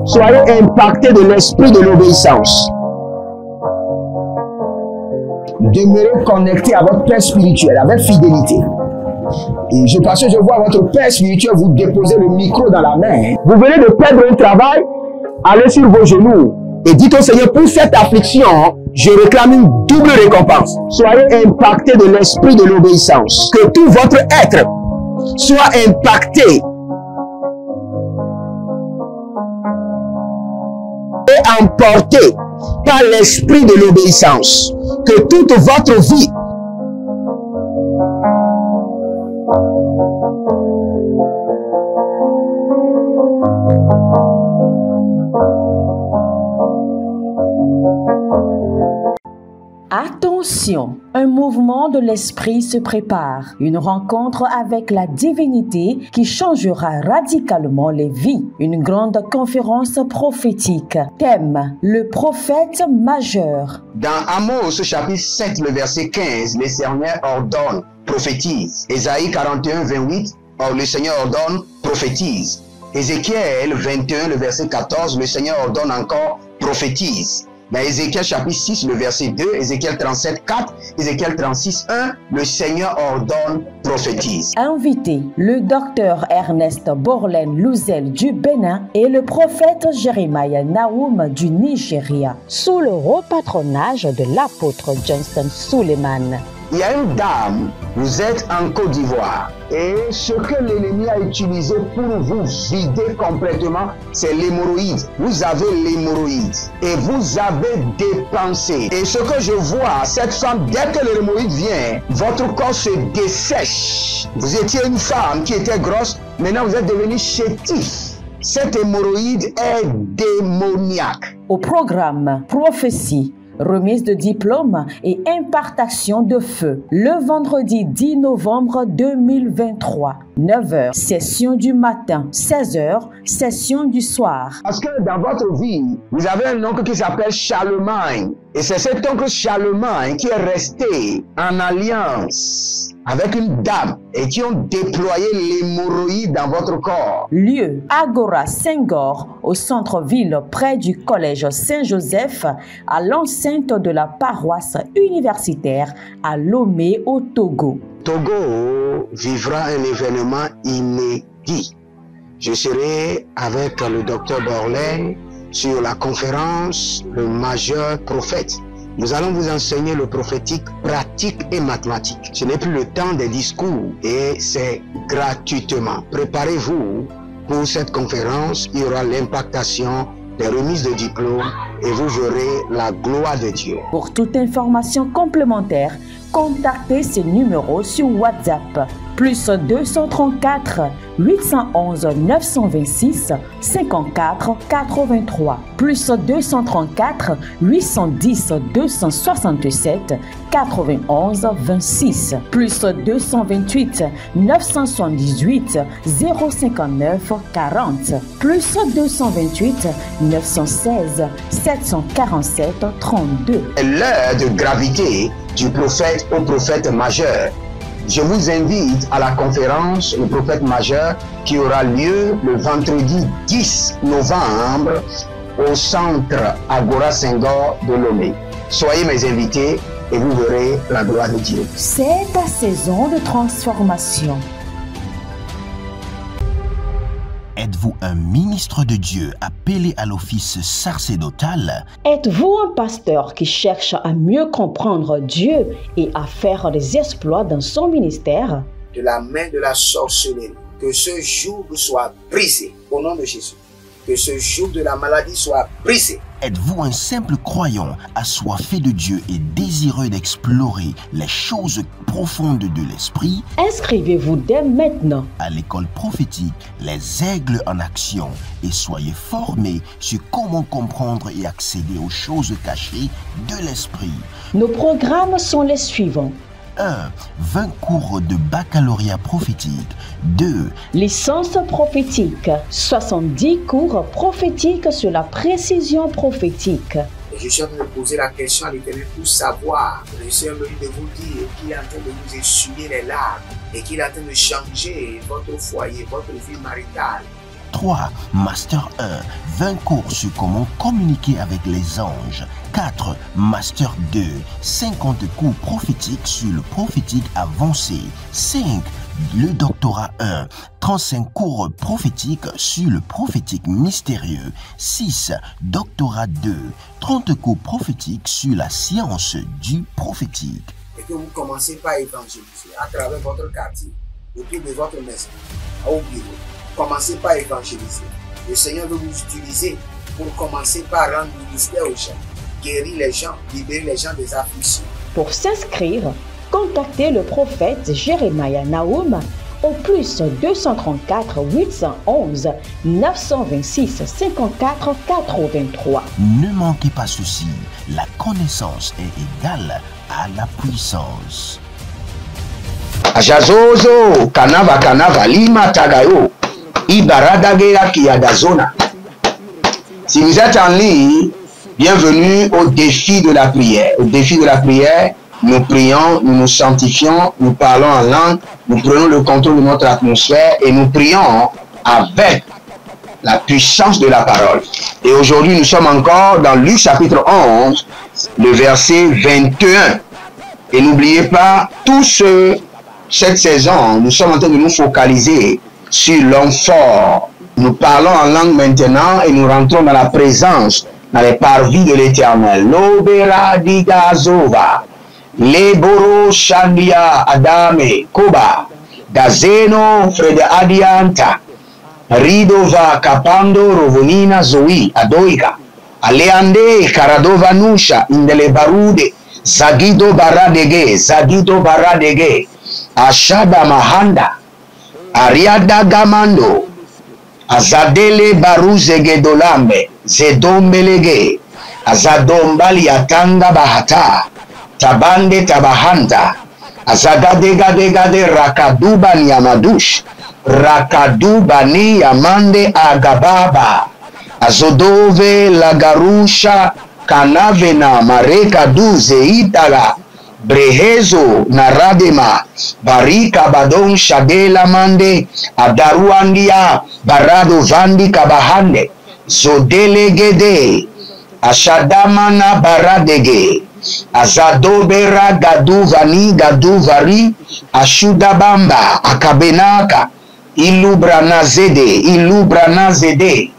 Soyez impactés de l'esprit de l'obéissance. Demeurez connectés à votre Père spirituel avec fidélité. Et parce que je vois votre Père spirituel vous déposer le micro dans la main. Vous venez de perdre un travail, allez sur vos genoux et dites au Seigneur, pour cette affliction, je réclame une double récompense. Soyez impactés de l'esprit de l'obéissance. Que tout votre être soit impacté et emporté par l'esprit de l'obéissance. Que toute votre vie Attention, un mouvement de l'esprit se prépare, une rencontre avec la divinité qui changera radicalement les vies, une grande conférence prophétique. Thème, le prophète majeur. Dans Amos chapitre 7, le verset 15, le Seigneur ordonne, prophétise. Ésaïe 41, 28, le Seigneur ordonne, prophétise. Ézéchiel 21, le verset 14, le Seigneur ordonne encore, prophétise. Dans Ézéchiel chapitre 6, le verset 2, Ézéchiel 37, 4, Ézéchiel 36, 1, le Seigneur ordonne, prophétise. Invité, le docteur Ernest Borlen Louzel du Bénin et le prophète Jeremiah Nahum du Nigeria, sous le haut patronage de l'apôtre Johnson Suleiman. Il y a une dame, vous êtes en Côte d'Ivoire et ce que l'ennemi a utilisé pour vous vider complètement, c'est l'hémorroïde. Vous avez l'hémorroïde et vous avez dépensé. Et ce que je vois, cette femme, dès que l'hémorroïde vient, votre corps se dessèche. Vous étiez une femme qui était grosse, maintenant vous êtes devenu chétif. Cette hémorroïde est démoniaque. Au programme Prophétie, remise de diplôme et impartation de feu. Le vendredi 10 novembre 2023, 9h, session du matin, 16h, session du soir. Parce que dans votre vie, vous avez un oncle qui s'appelle Charlemagne. Et c'est cet oncle Charlemagne qui est resté en alliance avec une dame et qui ont déployé l'hémorroïde dans votre corps. Lieu, Agora Senghor, au centre-ville près du collège Saint-Joseph, à l'enceinte de la paroisse universitaire à Lomé au Togo. Togo vivra un événement inédit. Je serai avec le docteur Borlen sur la conférence Le Majeur Prophète. Nous allons vous enseigner le prophétique pratique et mathématique. Ce n'est plus le temps des discours et c'est gratuitement. Préparez-vous pour cette conférence. Il y aura l'impactation des remises de diplômes et vous verrez la gloire de Dieu. Pour toute information complémentaire, contactez ces numéros sur WhatsApp. Plus 234 811 926 54 83. Plus 234 810 267 91 26. Plus 228 978 059 40. Plus 228 916 747 32. L'heure de gravité du prophète au prophète majeur. Je vous invite à la conférence Le Prophète Majeur qui aura lieu le vendredi 10 novembre au centre Agora Senghor de Lomé. Soyez mes invités et vous verrez la gloire de Dieu. C'est ta saison de transformation. Êtes-vous un ministre de Dieu appelé à l'office sacerdotal? Êtes-vous un pasteur qui cherche à mieux comprendre Dieu et à faire des exploits dans son ministère? De la main de la sorcellerie, que ce joug soit brisé au nom de Jésus. Que ce joug de la maladie soit brisé. Êtes-vous un simple croyant assoiffé de Dieu et désireux d'explorer les choses profondes de l'esprit? Inscrivez-vous dès maintenant À l'école prophétique Les Aigles en Action et soyez formés sur comment comprendre et accéder aux choses cachées de l'esprit. Nos programmes sont les suivants. 1. 20 cours de baccalauréat prophétique. 2. Licence prophétique. 70 cours prophétiques sur la précision prophétique. Et je suis en train de poser la question à l'Éternel pour savoir. Le Seigneur me dit de vous dire qu'il est en train de vous essuyer les larmes et qu'il est en train de changer votre foyer, votre vie maritale. 3. Master 1, 20 cours sur comment communiquer avec les anges. 4. Master 2, 50 cours prophétiques sur le prophétique avancé. 5. Le doctorat 1, 35 cours prophétiques sur le prophétique mystérieux. 6. Doctorat 2, 30 cours prophétiques sur la science du prophétique. Et que vous commencez par évangéliser à travers votre quartier, autour de votre maison, au bureau. Commencez par évangéliser. Le Seigneur veut vous utiliser pour commencer par rendre ministère aux gens, guérir les gens, libérer les gens des afflictions. Pour s'inscrire, contactez le prophète Jérémia Naoum au plus 234 811 926 54 83. Ne manquez pas ceci, la connaissance est égale à la puissance. Ajazozo, kanava, lima tagayo, ibaradagera kiyadazona. Si vous êtes en ligne, bienvenue au défi de la prière. Au défi de la prière, nous prions, nous nous sanctifions, nous parlons en langue, nous prenons le contrôle de notre atmosphère et nous prions avec la puissance de la parole. Et aujourd'hui, nous sommes encore dans Luc chapitre 11, le verset 21. Et n'oubliez pas, cette saison, nous sommes en train de nous focaliser sur l'homme fort. Nous parlons en langue maintenant et nous rentrons dans la présence, dans les parvis de l'Éternel. Lobera digazova, leboro shandia adame koba, dazeno frede adianta, ridova kapando rovonina zoe adoika, aleande karadova nusha indele barude, zagido baradege, ashada mahanda, ariada gamando, azadele baruze dolambe, zedombelege, azadombali atanga bahata, tabande tabahanda, azagadegade rakaduba ni amadush, rakaduba ni amande agababa, azodove lagarusha kanavena mareka duze itala, brehezo naradema, barika badon shadela mande, adaruandia, barado vandi kabahande, zodelegede, ashadamana baradege, azadobera gaduvani gaduvari, ashudabamba, akabenaka, ilubranazede,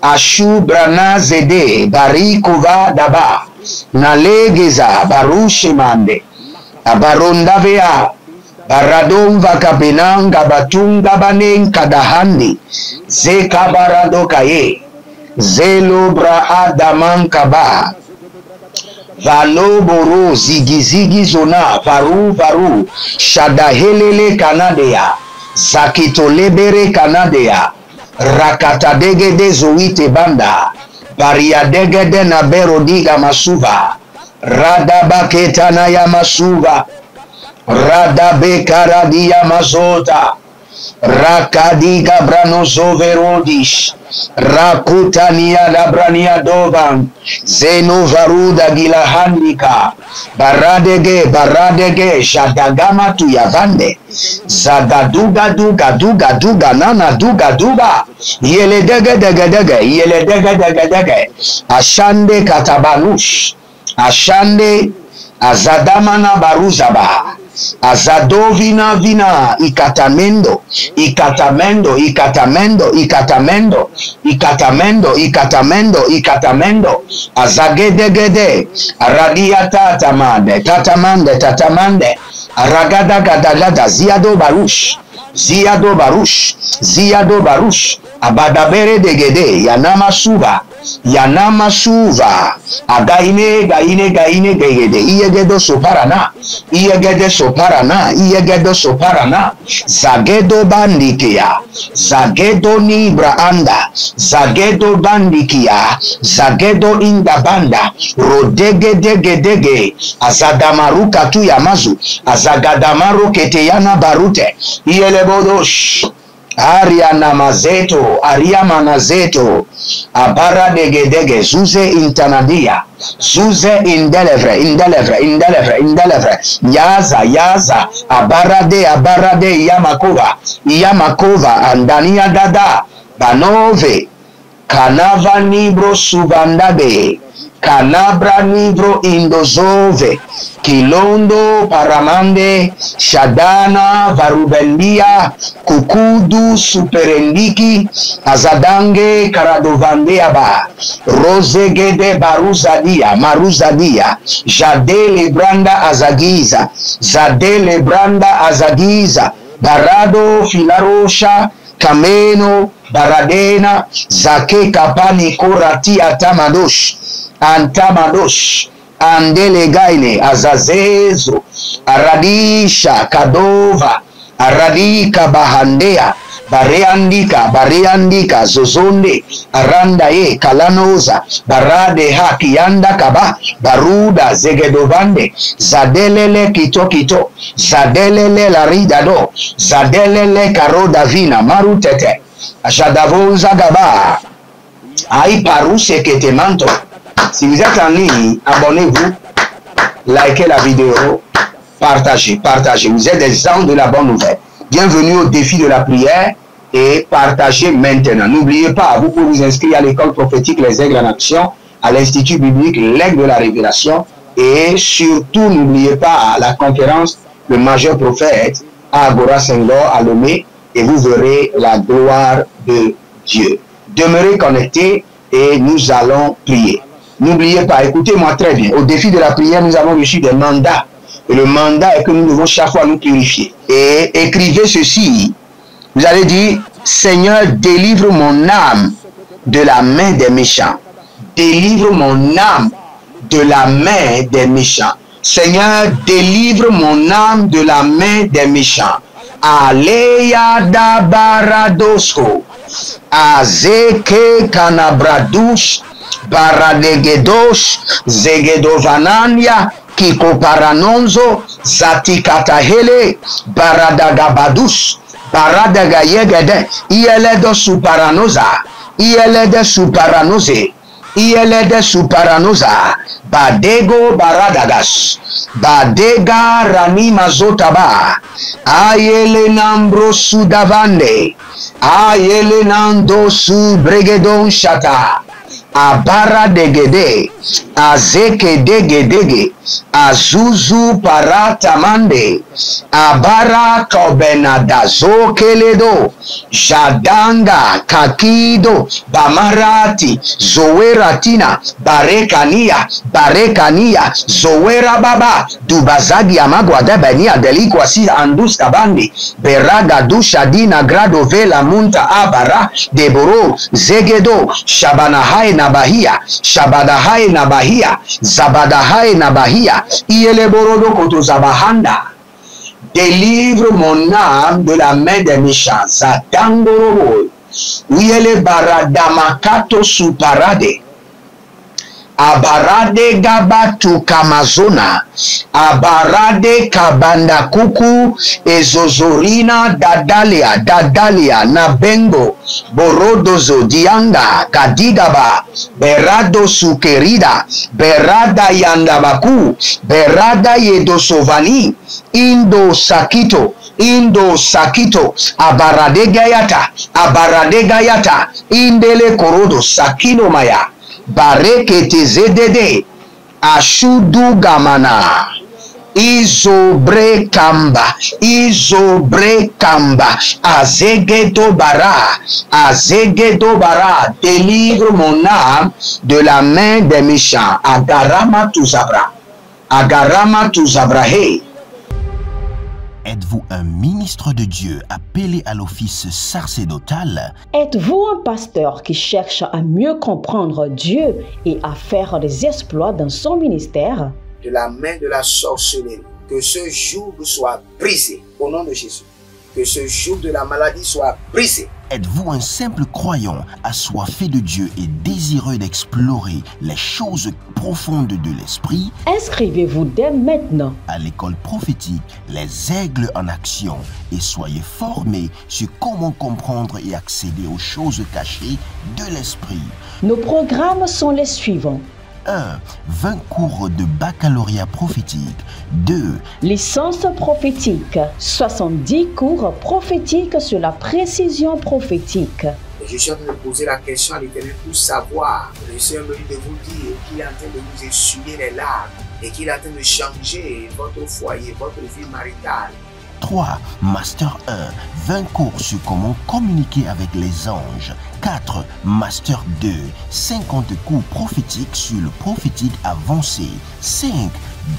ashubranazede, barikova daba, nalegeza, barushemande, abarondavea, baradon vakabenanga batunga banen kadahandi, zekabarado kaye, zelobra adaman kaba, valoboro zigizigi zona, varu, shadahelele kanadea, zakitolebere kanadea, rakatadegede zoite banda, bariadegede na berodiga masuva, radabaketana ya masuva, radabekaradia mazota, rakadiga branozoverodish, rakutania labrania dovan, zenovaruda gilahandika, baradege, shadagama tuyavande, zagaduga nana duga, yeledege, ashande katabanush, ashande azadamana baruzaba, azadovina vina ikatamendo, azagedegede, radiata tatamande, aragadagada, ziado barush, abadabere degede, yanama suva, againe gegede, iyegedo soparana, zagedo bandikia, zagedo nibra anda, zagedo bandikia, zagedo inda banda, rodegedege, azadamaruka tu yamazu, azagadamaru keteyana barute, iyelebodosh, Ariamanazeto, abara degedege, zuze intanadia, zuze indelevre, yaza, abarade, yamakova, andania dada, banove, kanava nibro subandabe, kanabra nibro indozove, kilondo paramande, shadana varubendia, kukudu superendiki, azadange karadovandeaba, rozegede baruzadia, maruzadia, jadele branda azagiza, zadele branda azagiza, barado filarosha, kameno, baradena, zake kapani korati atamadosh, antamadosh, andelegaine, azazezo, aradisha, kadova, aradika bahandea, bareandika, zozonde, arandaye, kalanoza, barade hakianda kaba, baruda, zegedovande, zadelele kito, zadelele laridado, zadelele karodavina, marutete, jadavoza gaba, aïe paruse ketemanto. Si vous êtes en ligne, abonnez-vous, likez la vidéo, partagez. Vous êtes des gens de la bonne nouvelle. Bienvenue au défi de la prière et partagez maintenant. N'oubliez pas, vous pouvez vous inscrire à l'école prophétique Les Aigles en Action, à l'Institut biblique L'Aigle de la Révélation et surtout n'oubliez pas la conférence Le Majeur Prophète à Agora Senghor à Lomé et vous verrez la gloire de Dieu. Demeurez connectés et nous allons prier. N'oubliez pas, écoutez-moi très bien, au défi de la prière, nous avons reçu des mandats. Et le mandat est que nous devons chaque fois nous purifier. Et écrivez ceci. Vous allez dire, Seigneur, délivre mon âme de la main des méchants. Délivre mon âme de la main des méchants. Seigneur, délivre mon âme de la main des méchants. Aleya da baradosko. Azeke kanabradouche. Baradegedosh, Zegedovanania, Kiko Paranonzo, Zatikatahele, Baradagabadush, Baradagayegede, Ielede Suparanoza, Ielede Suparanose, Ielede Suparanoza, Badego Baradagas, Badega Ranima Zotaba, Ayele Nambro Sudavande, Ayele Nando Subregedon Shata. Abara degede, azeke degedege, azuzu paratamande, abara kobenadazo keledo, jadanga kakido, bamarati, zoweratina, barekania, zowera baba, dubazagi amagwa debenia delikwasi andus kabandi, beraga dushadina grado vela munta abara, deboro, zegedo, shabanahai na bahia, shabadahai na bahia, zabadahai na bahia, ieleborodo koto zabahanda. Délivre mon âme de la main des méchants. Zatangorobo. Uiele baradamakato suparade. Abarade gabatu kamazona. Abarade kabanda kuku. Ezozorina dadalia nabengo. Borodozo dianga kadigaba. Berado sukerida. Berada yandabaku. Berada yedosovani. Indo sakito, abarade gayata, indele korodo, sakino maya, barekete zedede, ashudu gamana, izobre kamba, azegedo bara, délivre mon âme de la main des méchants, agarama tuzabrahe. Êtes-vous un ministre de Dieu appelé à l'office sacerdotal? Êtes-vous un pasteur qui cherche à mieux comprendre Dieu et à faire des exploits dans son ministère? De la main de la sorcellerie, que ce joug soit brisé au nom de Jésus. Que ce joug de la maladie soit brisé. Êtes-vous un simple croyant assoiffé de Dieu et désireux d'explorer les choses profondes de l'esprit? Inscrivez-vous dès maintenant à l'école prophétique Les Aigles en Action et soyez formés sur comment comprendre et accéder aux choses cachées de l'esprit. Nos programmes sont les suivants. 1. 20 cours de baccalauréat prophétique. 2. Licence prophétique. 70 cours prophétiques sur la précision prophétique. Je suis en train de poser la question à l'Éternel pour savoir. Le Seigneur me dit de vous dire qu'il est en train de vous essuyer les larmes et qu'il est en train de changer votre foyer, votre vie maritale. 3. Master 1. 20 cours sur comment communiquer avec les anges. 4. Master 2. 50 cours prophétiques sur le prophétique avancé. 5.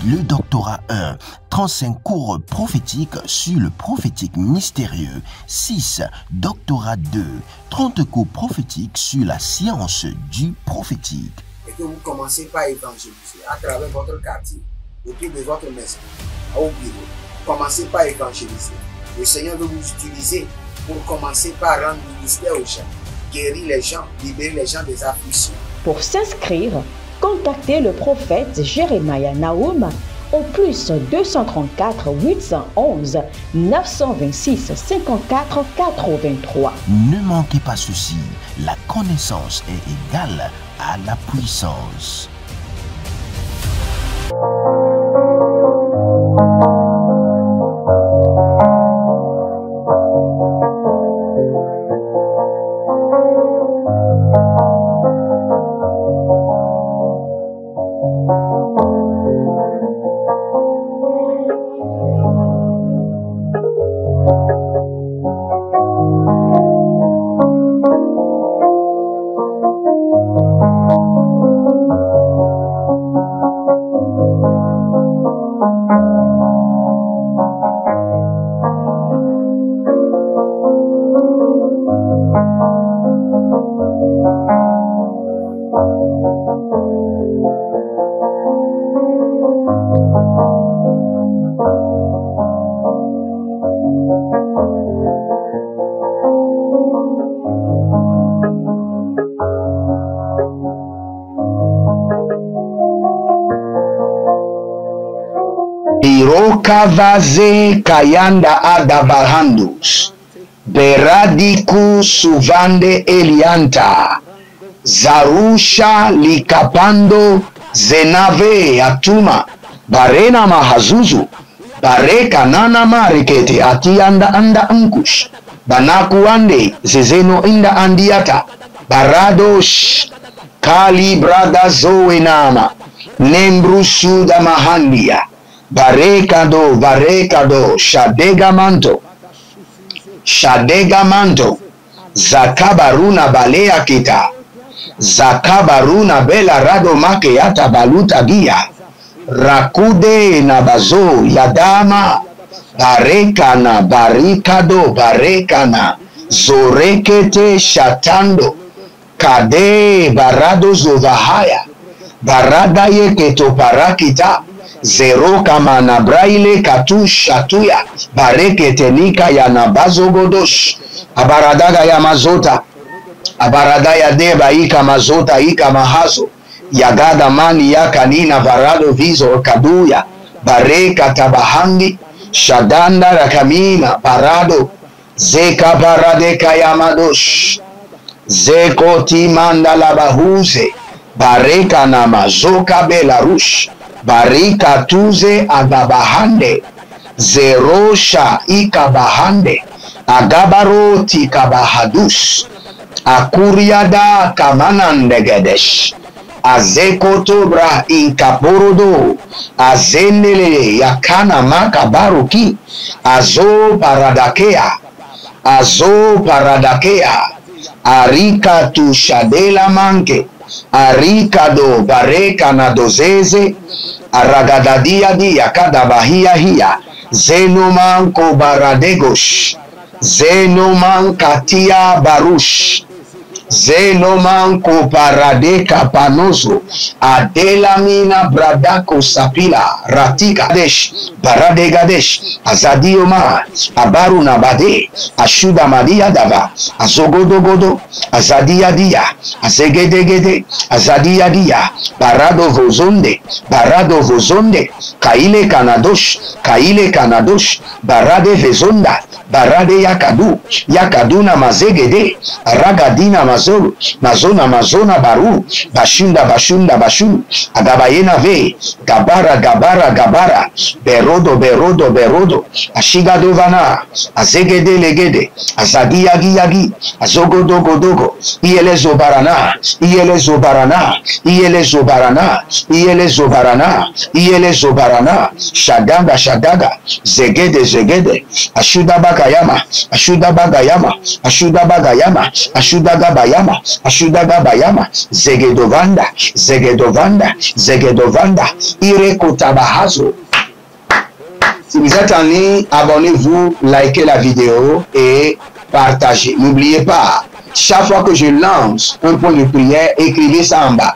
Le doctorat 1. 35 cours prophétiques sur le prophétique mystérieux. 6. Doctorat 2. 30 cours prophétiques sur la science du prophétique. Et que vous commencez par évangéliser à travers votre quartier, autour de votre maison, au bureau. Commencez par évangéliser. Le Seigneur veut vous utiliser pour commencer par rendre ministère aux gens, guérir les gens, libérer les gens des afflictions. Pour s'inscrire, contactez le prophète Jérémia Naoum au plus 234 811 926 54 83. Ne manquez pas ceci, la connaissance est égale à la puissance. Irokavaze kayanda adabahandus, beradiku suvande elianta, zarusha likapando zenave atuma, barena mahazuzu, bareka nana marikete atianda anda ankush, banakuande zezeno inda andiata, baradosh, kali brada zoe nama, nembrusuda mahandia, barekado, shadega manto, zakabaruna balea kita, zakabaruna bela rado makeata baluta gia, rakude na bazo yadama, barekana, zorekete shatando, kade barado zovahaya, barada yeketo parakita, zero kama na braile katushatuya bareketenika ya nabazo godosh abaradaga ya mazota abarada ya deba ika mazota ika mahazo yagada mani ya kanina varado vizo kaduya bareka tabahandi shadanda rakamina barado zeka baradeka ya madosh zeko timanda labahuze bareka na mazoka belarush barika tuze agabahande zerosha ikabahande agabaroti kabahadus akuriada kamanandegedesh azekotobra inkaporodo azenele yakana makabaruki azo paradakea arika tushadela manke arikado bareka na dozeze aragadadia dia kadabahia hia zenoman ko baradegosh zenoman katia barush zenoman ko paradeka panozo adelamina bradako sapila ratika desh baradegadesh azadioma abaru nabade ashuda madia dava azogodogodo azadia dia azegedegede azadia dia barado vozonde kaile kanadosh barade vezonda barade yakaduna mazegede ragadina mazolo, mazona mazona baru, bashunda bashunda bashu, agabayena ve, gabara gabara gabara, berodo berodo berodo, ashiga dovana, azegede legede, azagi yagi yagi, azogodo godogo, iyele zobarana, iyele zobarana, iyele zobarana, iyele zobarana, iyele zobarana, shadaga shadaga, zegede zegede, ashuda bagayama, ashuda bagayama, ashuda bagayama, ashuda gabayama, ashuda gabayama, zegedovanda, zegedovanda, zegedovanda, irekotabahazo. Si vous êtes en ligne, abonnez-vous, likez la vidéo et partagez. N'oubliez pas, chaque fois que je lance un point de prière, écrivez ça en bas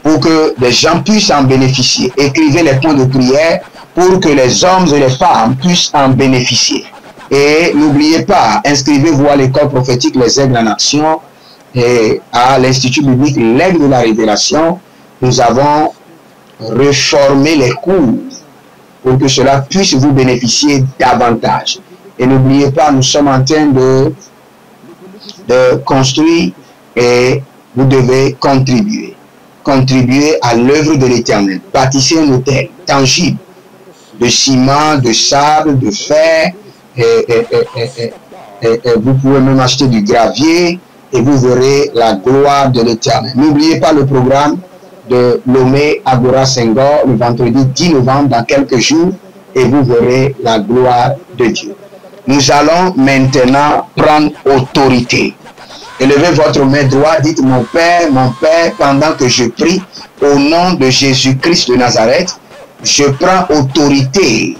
pour que les gens puissent en bénéficier. Écrivez les points de prière pour que les hommes et les femmes puissent en bénéficier. Et n'oubliez pas, inscrivez-vous à l'école prophétique Les Aigles en Action et à l'Institut biblique L'Aigle de la Révélation. Nous avons reformé les cours pour que cela puisse vous bénéficier davantage. Et n'oubliez pas, nous sommes en train de construire et vous devez contribuer. Contribuer à l'œuvre de l'Éternel. Bâtissez un hôtel tangible de ciment, de sable, de fer. Et vous pouvez même acheter du gravier et vous verrez la gloire de l'Éternel. N'oubliez pas le programme de Lomé Agora Senghor le vendredi 10 novembre dans quelques jours et vous verrez la gloire de Dieu. Nous allons maintenant prendre autorité. Élevez votre main droite, dites mon Père, pendant que je prie au nom de Jésus-Christ de Nazareth, je prends autorité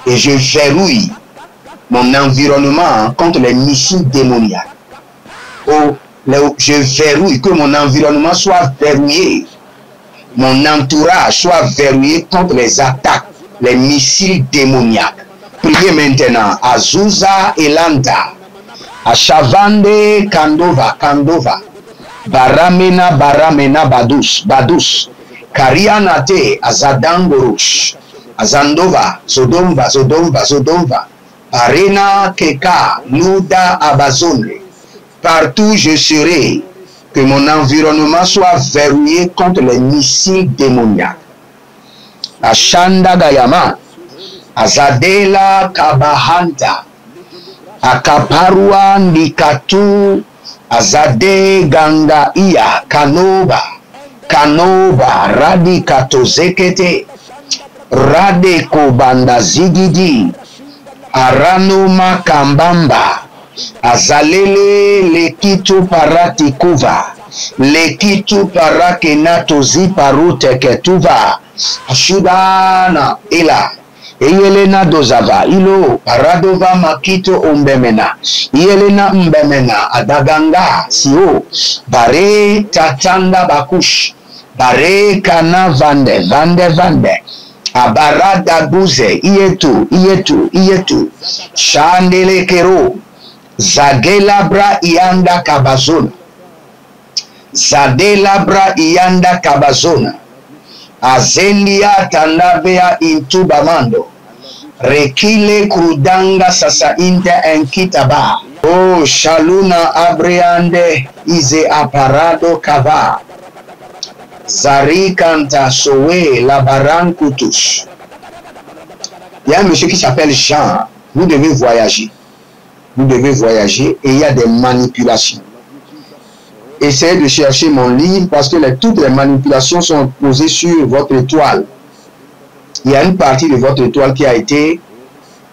et je verrouille mon environnement contre les missiles démoniaques. Je verrouille, que mon environnement soit verrouillé, mon entourage soit verrouillé contre les attaques, les missiles démoniaques. Priez maintenant. Azusa Elanda, Ashavande Kandova, Kandova, Baramena Baramena Badus, Badus, Karianate Azadangorosh, Azandova, Zodomba, Zodomba, Zodomba, Arena Keka, Nuda Abazone. Partout je serai, que mon environnement soit verrouillé contre les missiles démoniaques. Ashanda Gayama, Azadela Kabahanta, Akaparua Nikatu, Azade Ganga Iya, Kanoba, Kanoba, Radi Katozekete, Rade Kobanda Zigidi, Aranoma Kambamba, Azalele Lekitu Paratikuva, Lekitu Parakenato Ziparute Ketuva, Ashudana Ila, Yelena Dozava, Ilo, Paradova Makito Umbemena, Yelena Umbemena, Adaganga, Sio, Bare Tatanda Bakush, Bare Kana Vande, Vande Vande, Abarada Guze, Ietu, Ietu, Ietu, Shandele Kero, Zagelabra Ianda Kabazona, Zadelabra Ianda Kabazona, Azendia Tanabea Intubamando, Rekile Krudanga Sasa Inter Enkitaba, O Shaluna Abreande Ize Aparado Kava, Zarikanta Sowe Labarankutush. Il y a un monsieur qui s'appelle Jean. Vous devez voyager. Vous devez voyager et il y a des manipulations. Essayez de chercher mon livre parce que toutes les manipulations sont posées sur votre étoile. Il y a une partie de votre étoile qui a été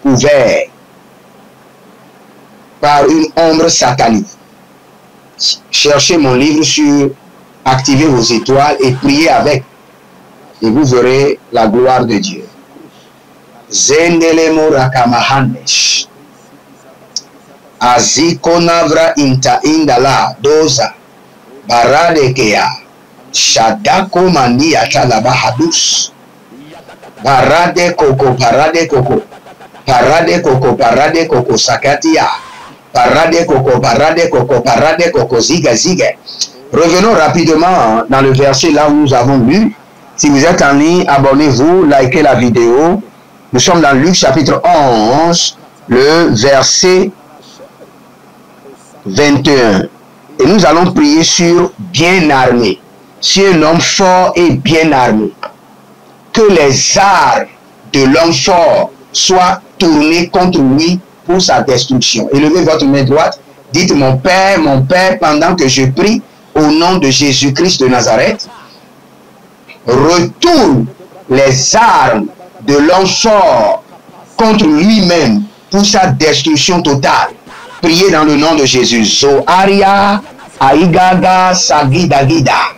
ouverte par une ombre satanique. Cherchez mon livre sur activez vos étoiles et priez avec. Et vous verrez la gloire de Dieu. Zendelemo rakamahanesh. Azikonavra inta indala doza. Baradekea. Shadako mania talabahadus. Parade koko, parade koko. Parade koko, parade koko sakatia. Parade koko, ziga ziga. Revenons rapidement dans le verset là où nous avons lu. Si vous êtes en ligne, abonnez-vous, likez la vidéo. Nous sommes dans Luc chapitre 11, le verset 21. Et nous allons prier sur bien armé, sur un homme fort et bien armé. Que les armes de l'homme fort soient tournées contre lui pour sa destruction. Élevez votre main droite, dites mon Père, pendant que je prie au nom de Jésus-Christ de Nazareth, retourne les armes de l'homme fort contre lui-même pour sa destruction totale. Priez dans le nom de Jésus. Zoaria Aigaga Sagidagida.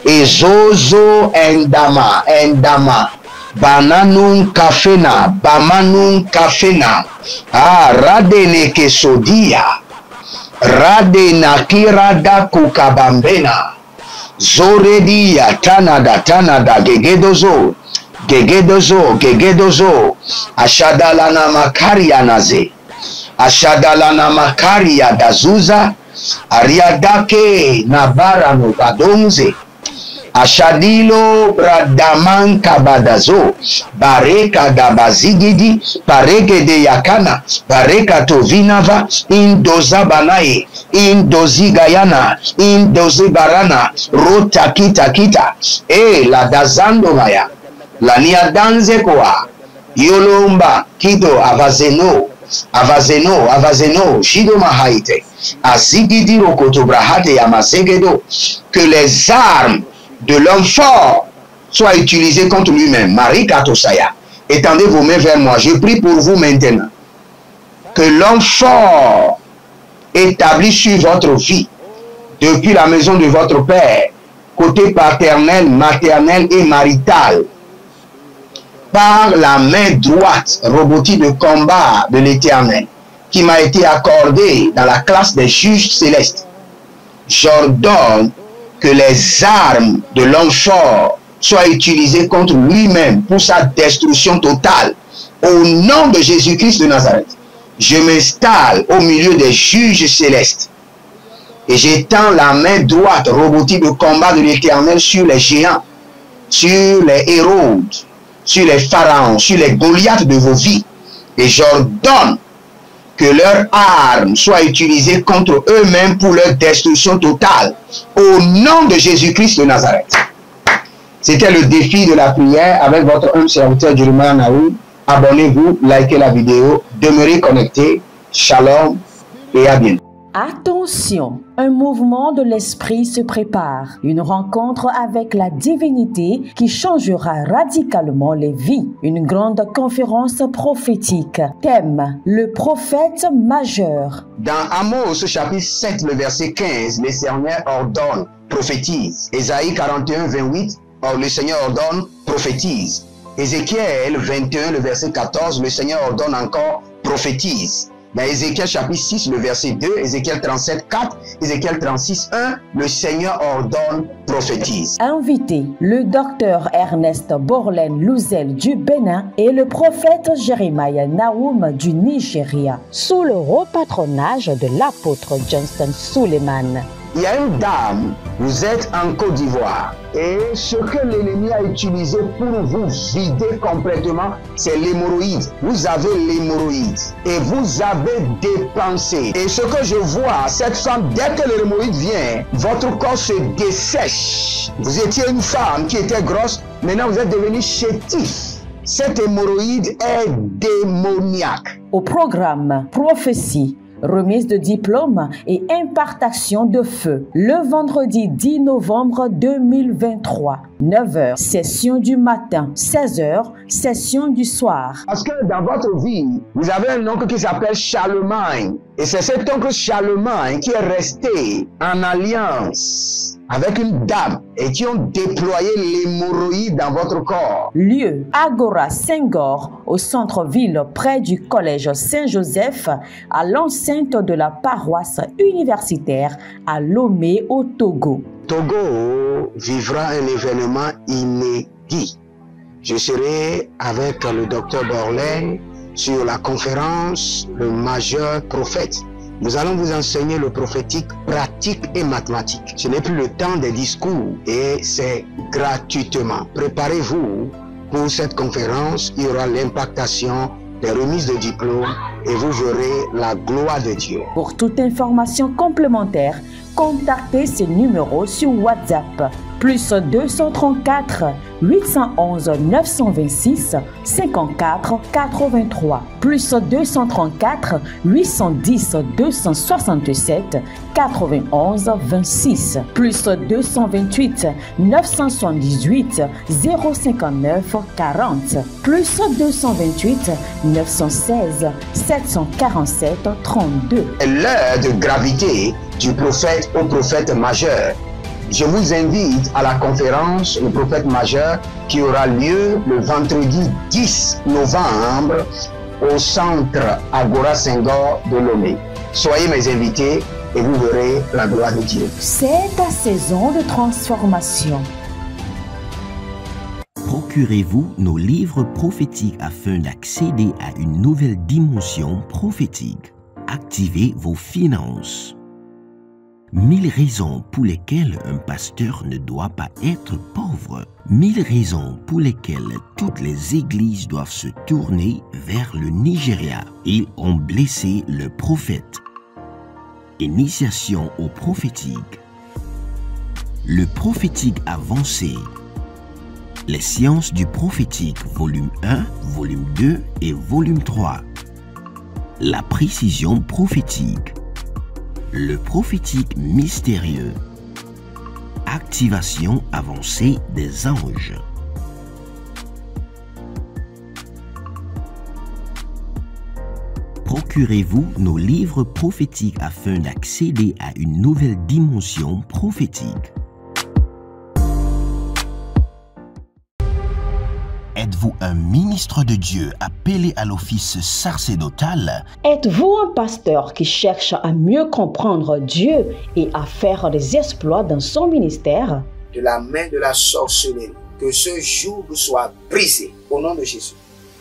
Et Zozo Endama Bananun Kafena Bamanun Kafena. Ah, Radene Kesodia Radena Kirada Kukabambena Zoredia Tanada Gegedozo Ashadalana Makaria Naze Ashadalana Makaria Dazuza Ariadake Nabarano Badonze Ashadilo Bradaman Kabadazo Bareka Dabazigidi Pareke de Yakana Bareka Tovinava Indoza Banae Indozi Gayana Indozi Barana Rota Kita E la Dazando Maya la Niadanze Koa Yolomba Kido Avazeno Shido Mahaite Azigidi Rokotobrahate Yamasegedo. Que les armes de l'homme fort soient utilisées contre lui-même. Marie Katosaya, étendez vos mains vers moi. Je prie pour vous maintenant. Que l'homme fort établi sur votre vie, depuis la maison de votre père, côté paternel, maternel et marital, par la main droite robotique de combat de l'Éternel, qui m'a été accordée dans la classe des juges célestes, j'ordonne que les armes de l'homme fort soient utilisées contre lui-même pour sa destruction totale. Au nom de Jésus-Christ de Nazareth, je m'installe au milieu des juges célestes et j'étends la main droite robotique de combat de l'Éternel sur les géants, sur les Hérodes, sur les pharaons, sur les Goliaths de vos vies. Et j'ordonne que leurs armes soient utilisées contre eux-mêmes pour leur destruction totale. Au nom de Jésus-Christ de Nazareth. C'était le défi de la prière avec votre humble serviteur Jeremiah Naoui. Abonnez-vous, likez la vidéo, demeurez connectés. Shalom et à bientôt. Attention, un mouvement de l'esprit se prépare, une rencontre avec la divinité qui changera radicalement les vies, une grande conférence prophétique. Thème, le prophète majeur. Dans Amos chapitre 7, le verset 15, le Seigneur ordonne, prophétise. Ésaïe 41, 28, le Seigneur ordonne, prophétise. Ézéchiel 21, le verset 14, le Seigneur ordonne encore, prophétise. Dans Ézéchiel chapitre 6, le verset 2, Ézéchiel 37, 4, Ézéchiel 36, 1, le Seigneur ordonne, prophétise. Invité, le docteur Ernest Borlen Louzel du Bénin et le prophète Jeremiah Naoum du Nigeria, sous le haut patronage de l'apôtre Johnson Suleiman. Il y a une dame, vous êtes en Côte d'Ivoire et ce que l'ennemi a utilisé pour vous vider complètement, c'est l'hémorroïde. Vous avez l'hémorroïde et vous avez dépensé. Et ce que je vois, cette femme, dès que l'hémorroïde vient, votre corps se dessèche. Vous étiez une femme qui était grosse, maintenant vous êtes devenu chétif. Cette hémorroïde est démoniaque. Au programme Prophétie, remise de diplôme et impartation de feu. Le vendredi 10 novembre 2023, 9h, session du matin, 16h, session du soir. Parce que dans votre vie, vous avez un oncle qui s'appelle Charlemagne. Et c'est cet oncle Charlemagne qui est resté en alliance avec une dame et qui ont déployé l'hémorroïde dans votre corps. Lieu, Agora Senghor, au centre-ville près du collège Saint-Joseph, à l'enceinte de la paroisse universitaire à Lomé au Togo. Togo vivra un événement inédit. Je serai avec le docteur Borlen sur la conférence Le Majeur Prophète. Nous allons vous enseigner le prophétique pratique et mathématique. Ce n'est plus le temps des discours et c'est gratuitement. Préparez-vous pour cette conférence. Il y aura l'impactation des remises de diplômes et vous verrez la gloire de Dieu. Pour toute information complémentaire, contactez ces numéros sur WhatsApp. Plus 234 811 926 54 83. Plus 234 810 267 91 26. Plus 228 978 059 40. Plus 228 916 747 32. L'heure de gravité du prophète au prophète majeur. Je vous invite à la conférence Le prophète majeur qui aura lieu le vendredi 10 novembre au centre Agora Senghor de Lomé. Soyez mes invités et vous verrez la gloire de Dieu. C'est ta saison de transformation. Procurez-vous nos livres prophétiques afin d'accéder à une nouvelle dimension prophétique. Activez vos finances. 1000 raisons pour lesquelles un pasteur ne doit pas être pauvre. 1000 raisons pour lesquelles toutes les églises doivent se tourner vers le Nigeria. Ils ont blessé le prophète. Initiation au prophétique. Le prophétique avancé. Les sciences du prophétique, volume 1, volume 2 et volume 3. La précision prophétique. Le prophétique mystérieux. Activation avancée des anges. Procurez-vous nos livres prophétiques afin d'accéder à une nouvelle dimension prophétique. Êtes-vous un ministre de Dieu appelé à l'office sacerdotal? Êtes-vous un pasteur qui cherche à mieux comprendre Dieu et à faire des exploits dans son ministère? De la main de la sorcellerie, que ce joug soit brisé au nom de Jésus.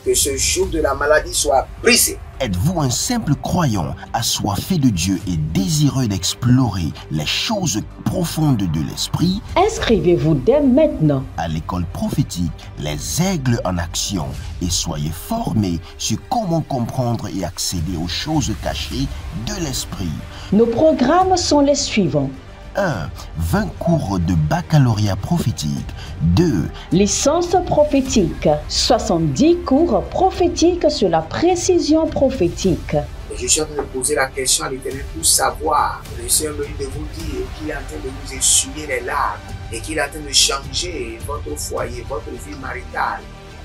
Que ce joug de la maladie soit brisé. Êtes-vous un simple croyant assoiffé de Dieu et désireux d'explorer les choses profondes de l'esprit? Inscrivez-vous dès maintenant À l'école prophétique Les Aigles en Action et soyez formés sur comment comprendre et accéder aux choses cachées de l'esprit. Nos programmes sont les suivants. 1. 20 cours de baccalauréat prophétique. 2. Licence prophétique. 70 cours prophétiques sur la précision prophétique. Je suis en train de poser la question à l'Éternel pour savoir. Le Seigneur me dit de vous dire qu'il est en train de vous essuyer les larmes et qu'il est en train de changer votre foyer, votre vie maritale.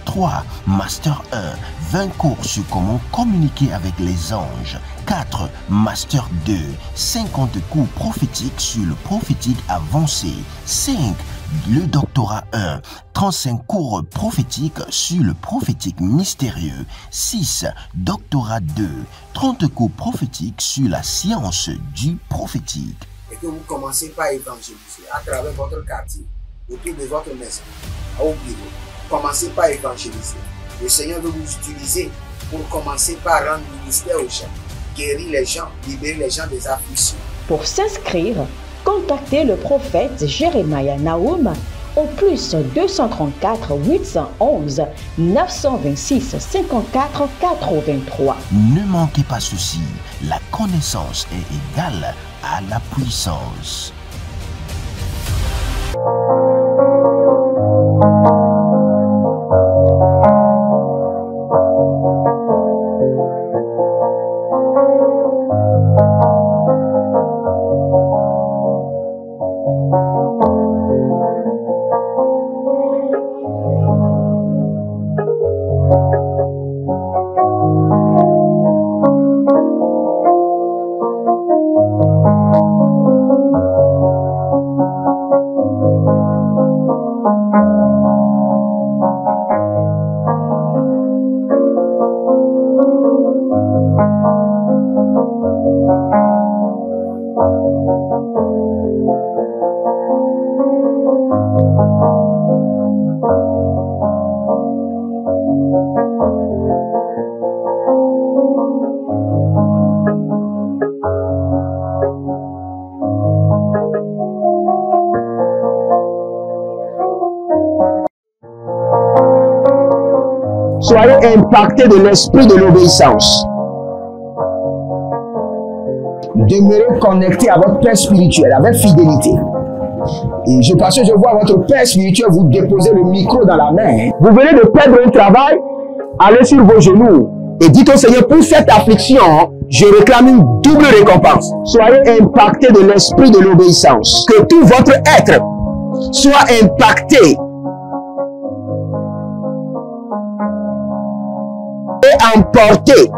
3. Master 1. 20 cours sur comment communiquer avec les anges. 4. Master 2. 50 cours prophétiques sur le prophétique avancé. 5. Le doctorat 1. 35 cours prophétiques sur le prophétique mystérieux. 6. Doctorat 2. 30 cours prophétiques sur la science du prophétique. Et que vous commencez par évangéliser à travers votre quartier, autour de votre maison, au bureau. Commencez par évangéliser. Le Seigneur veut vous utiliser pour commencer par rendre ministère aux gens, guérir les gens, libérer les gens des afflictions. Pour s'inscrire, contactez le prophète Jérémia Naoum au plus 234 811 926 54 83. Ne manquez pas ceci, la connaissance est égale à la puissance. Soyez impactés de l'esprit de l'obéissance. demeurez connecté à votre Père spirituel avec fidélité. Et parce que je vois votre Père spirituel vous déposer le micro dans la main. Vous venez de perdre un travail, allez sur vos genoux et dites au Seigneur, pour cette affliction, je réclame une double récompense. Soyez impactés de l'esprit de l'obéissance. Que tout votre être soit impacté et emporté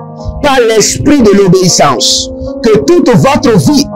par l'esprit de l'obéissance. Que toute votre vie